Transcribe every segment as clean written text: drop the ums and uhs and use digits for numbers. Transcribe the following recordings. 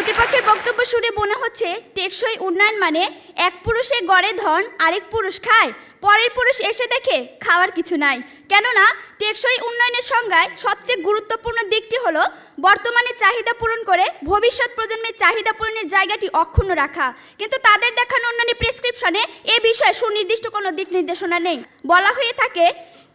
প্রতিপক্ষের বক্তব্য শুনে মনে হচ্ছে টেকসই উন্নয়ন মানে এক পুরুষে গড়ে ধন আরেক পুরুষ খায়, পরের পুরুষ এসে দেখে খাওয়ার কিছু নাই। কেননা টেকসই উন্নয়নের সংজ্ঞায় সবচেয়ে গুরুত্বপূর্ণ দিকটি হলো বর্তমানে চাহিদা পূরণ করে ভবিষ্যৎ প্রজন্মের চাহিদা পূরণের জায়গাটি অক্ষুণ্ণ রাখা। কিন্তু তাদের দেখানো উন্নয়নের প্রেসক্রিপশনে এ বিষয়ে সুনির্দিষ্ট কোনো দিক নির্দেশনা নেই। বলা হয়ে থাকে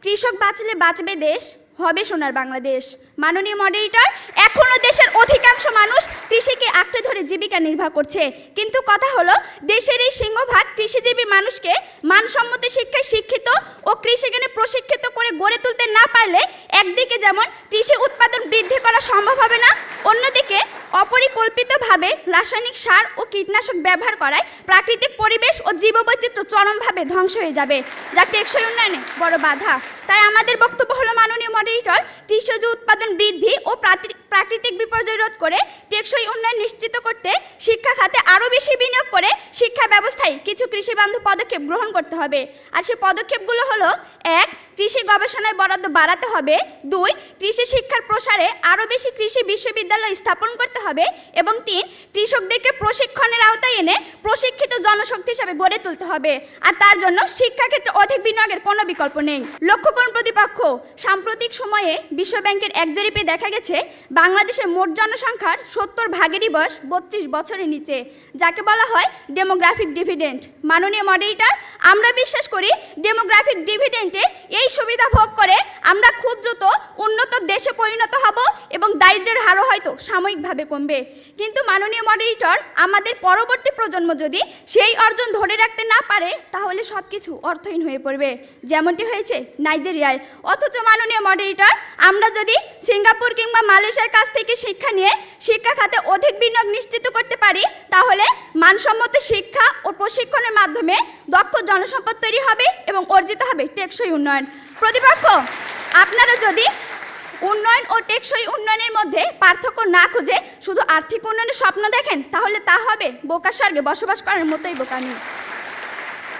কৃষক বাঁচলে বাঁচবে দেশ, হবে সোনার বাংলাদেশ। মাননীয় মডারেটর, এখনও দেশের অধিকাংশ মানুষ কৃষিকে আঁকড়ে ধরে জীবিকা নির্বাহ করছে, কিন্তু কথা হলো দেশের এই সিংহভাগ কৃষিজীবী মানুষকে মানসম্মত শিক্ষায় শিক্ষিত ও কৃষিজ্ঞানে প্রশিক্ষিত করে গড়ে তুলতে না পারলে একদিকে যেমন কৃষি উৎপাদন বৃদ্ধি করা সম্ভব হবে না, অন্যদিকে অপরিকল্পিতভাবে রাসায়নিক সার ও কীটনাশক ব্যবহার করায় প্রাকৃতিক পরিবেশ ও জীববৈচিত্র্য চরমভাবে ধ্বংস হয়ে যাবে, যা টেকসই উন্নয়নে বড় বাধা। তাই আমাদের বক্তব্য হলো মাননীয় মডারেটর, কৃষিজ উৎপাদন বৃদ্ধি ও প্রাকৃতিক বিপর্যয় রোধ করে টেকসই উন্নয়ন নিশ্চিত করতে শিক্ষা খাতে আরও বেশি বিনিয়োগ করে শিক্ষা ব্যবস্থায় কিছু কৃষিবান্ধব পদক্ষেপ গ্রহণ করতে হবে। আর সেই পদক্ষেপগুলো হলো: 1. কৃষি গবেষণায় বরাদ্দ বাড়াতে হবে। 2. কৃষি শিক্ষার প্রসারে আরও বেশি কৃষি বিশ্ববিদ্যালয় স্থাপন করতে হবে। এবং 3. কৃষকদেরকে প্রশিক্ষণের আওতায় এনে প্রশিক্ষিত জনশক্তি হিসাবে গড়ে তুলতে হবে। আর তার জন্য শিক্ষাক্ষেত্রে অধিক বিনিয়োগের কোনো বিকল্প নেই। লক্ষ্য করুন প্রতিপক্ষ, সাম্প্রতিক সময়ে বিশ্বব্যাংকের এক জরিপে দেখা গেছে বাংলাদেশের মোট জনসংখ্যার 70% বয়স 32 বছরের নিচে, যাকে বলা হয় ডেমোগ্রাফিক ডিভিডেন্ড। মাননীয় মডারেটর, আমরা বিশ্বাস করি ডেমোগ্রাফিক ডিভিডেন্টে এই সুবিধা ভোগ করে আমরা খুব দ্রুত উন্নত দেশে পরিণত হব এবং দারিদ্র্যের হারও হয়তো সাময়িকভাবে কমবে। কিন্তু মাননীয় মডারেটর, আমাদের পরবর্তী প্রজন্ম যদি সেই অর্জন ধরে রাখতে না পারে তাহলে সব কিছু অর্থহীন হয়ে পড়বে, যেমনটি হয়েছে নাইজেরিয়ায়। অথচ মাননীয় মডারেটর, আমরা যদি সিঙ্গাপুর কিংবা মালয়েশিয়ার কাছ থেকে শিক্ষা নিয়ে শিক্ষা খাতে অধিক বিনিয়োগ নিশ্চিত করতে পারি, তাহলে মানসম্মত শিক্ষা ও প্রশিক্ষণের মাধ্যমে দক্ষ জনসম্পদ তৈরি হবে এবং অর্জিত হবে টেকসই উন্নয়ন। প্রতিপক্ষ, আপনারা যদি উন্নয়ন ও টেকসই উন্নয়নের মধ্যে পার্থক্য না খুঁজে শুধু আর্থিক উন্নয়নের স্বপ্ন দেখেন, তাহলে তা হবে বোকা স্বর্গে বসবাস করার মতোই বোকামি।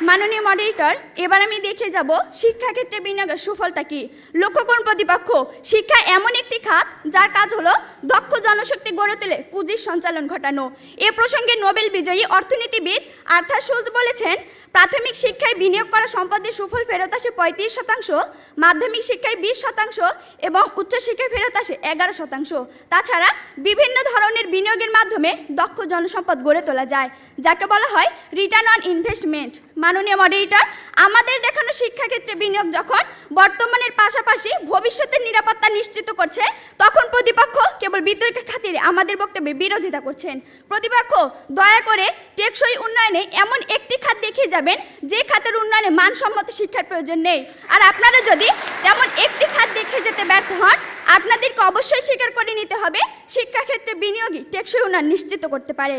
মাননীয় মডারেটর, এবার আমি দেখে যাব শিক্ষাক্ষেত্রে বিনিয়োগের সুফলটা কি। লক্ষ্য করুন প্রতিপক্ষ, শিক্ষা এমন একটি খাত যার কাজ হলো দক্ষ জনশক্তি গড়ে তুলে পুঁজির সঞ্চালন ঘটানো। এ প্রসঙ্গে নোবেল বিজয়ী অর্থনীতিবিদ আর্থার শুলজ বলেছেন, প্রাথমিক শিক্ষায় বিনিয়োগ করা সম্পদের সুফল ফেরত আসে 35%, মাধ্যমিক শিক্ষায় 20% এবং উচ্চশিক্ষায় ফেরত আসে 11%। তাছাড়া বিভিন্ন ধরনের বিনিয়োগের মাধ্যমে দক্ষ জনসম্পদ গড়ে তোলা যায়, যাকে বলা হয় রিটার্ন অন ইনভেস্টমেন্ট। মাননীয় মডারেটর, আমাদের দেখানো শিক্ষাক্ষেত্রে বিনিয়োগ যখন বর্তমানের পাশাপাশি ভবিষ্যতের নিরাপত্তা নিশ্চিত করছে, তখন প্রতিপক্ষ কেবল বিতর্কের খাতিরে আমাদের বক্তব্যে বিরোধিতা করছেন। প্রতিপক্ষ, দয়া করে টেকসই উন্নয়নে এমন একটি খাত দেখিয়ে যাবেন যে খাতের উন্নয়নে মানসম্মত শিক্ষার প্রয়োজন নেই। আর আপনারা যদি তেমন একটি খাত দেখে যেতে ব্যর্থ হন, আপনাদেরকে অবশ্যই স্বীকার করে নিতে হবে শিক্ষাক্ষেত্রে বিনিয়োগই টেকসই উন্নয়ন নিশ্চিত করতে পারে।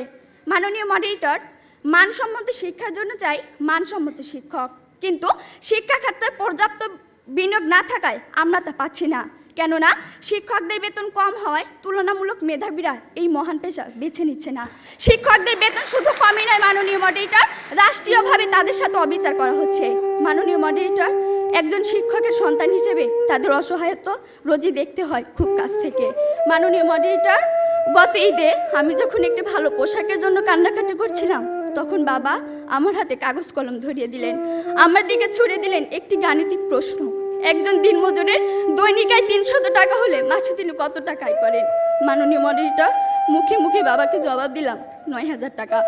মাননীয় মডারেটর, মানসম্মত শিক্ষার জন্য চাই মানসম্মত শিক্ষক, কিন্তু শিক্ষা খাতে পর্যাপ্ত বিনিয়োগ না থাকায় আমরা তা পাচ্ছি না। কেননা শিক্ষকদের বেতন কম হওয়ায় তুলনামূলক মেধাবীরা এই মহান পেশা বেছে নিচ্ছে না। শিক্ষকদের বেতন শুধু কমই নয় মাননীয় মডারেটর, রাষ্ট্রীয়ভাবে তাদের সাথে অবিচার করা হচ্ছে। মাননীয় মডারেটর, একজন শিক্ষকের সন্তান হিসেবে তাদের অসহায়ত্ব রোজই দেখতে হয় খুব কাছ থেকে। মাননীয় মডারেটর, গত ঈদে আমি যখন একটি ভালো পোশাকের জন্য কান্নাকাটি করছিলাম, তখন বাবা আমার হাতে কাগজ কলম ধরিয়ে দিলেন, আমার দিকে ছুড়ে দিলেন একটি গাণিতিক প্রশ্ন। একজন দিনমজুরের দৈনিক আয় 300 টাকা হলে মাসে তিনি কত টাকা আয় করেন? মাননীয় মডারেটর, মুখে মুখে বাবাকে জবাব দিলাম 9000 টাকা।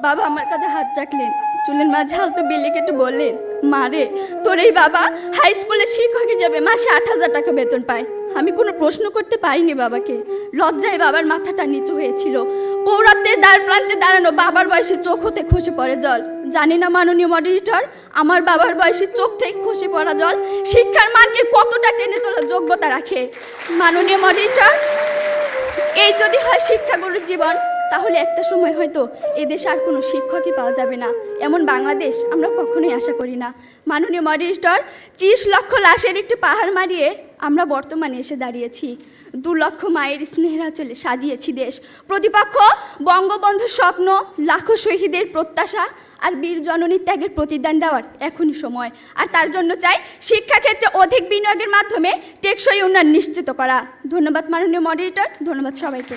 বাবা আমার কাঁধে হাত রাখলেন, চুলের মাঝে হালতো বিলি কেটে বললেন, মা রে, তোর এই বাবা হাই স্কুলের শিক্ষক হিসেবে মাসে 8000 টাকা বেতন পায়। আমি কোনো প্রশ্ন করতে পারিনি বাবাকে, লজ্জায় বাবার মাথাটা নিচু হয়েছিল। পৌরত্বের দ্বার প্রান্তে দাঁড়ানো বাবার বয়সে চোখ হতে খসে পড়ে জল। জানি না মাননীয় মডারেটর, আমার বাবার বয়সে চোখ থেকে খসে পড়া জল শিক্ষার মানকে কতটা টেনে তোলার যোগ্যতা রাখে। মাননীয় মডারেটর, এই যদি হয় শিক্ষাগুরুর জীবন, তাহলে একটা সময় হয়তো এদেশে আর কোনো শিক্ষকই পাওয়া যাবে না। এমন বাংলাদেশ আমরা কখনোই আশা করি না। মাননীয় মডারেটর, 30 লক্ষ লাশের একটি পাহাড় মারিয়ে আমরা বর্তমানে এসে দাঁড়িয়েছি। 2 লক্ষ মায়ের স্নেহের আঁচলে সাজিয়েছি দেশ। প্রতিপক্ষ, বঙ্গবন্ধুর স্বপ্ন, লাখো শহীদের প্রত্যাশা আর বীর জননীর ত্যাগের প্রতিদান দেওয়ার এখনই সময়। আর তার জন্য চাই শিক্ষাক্ষেত্রে অধিক বিনিয়োগের মাধ্যমে টেকসই উন্নয়ন নিশ্চিত করা। ধন্যবাদ মাননীয় মডারেটর, ধন্যবাদ সবাইকে।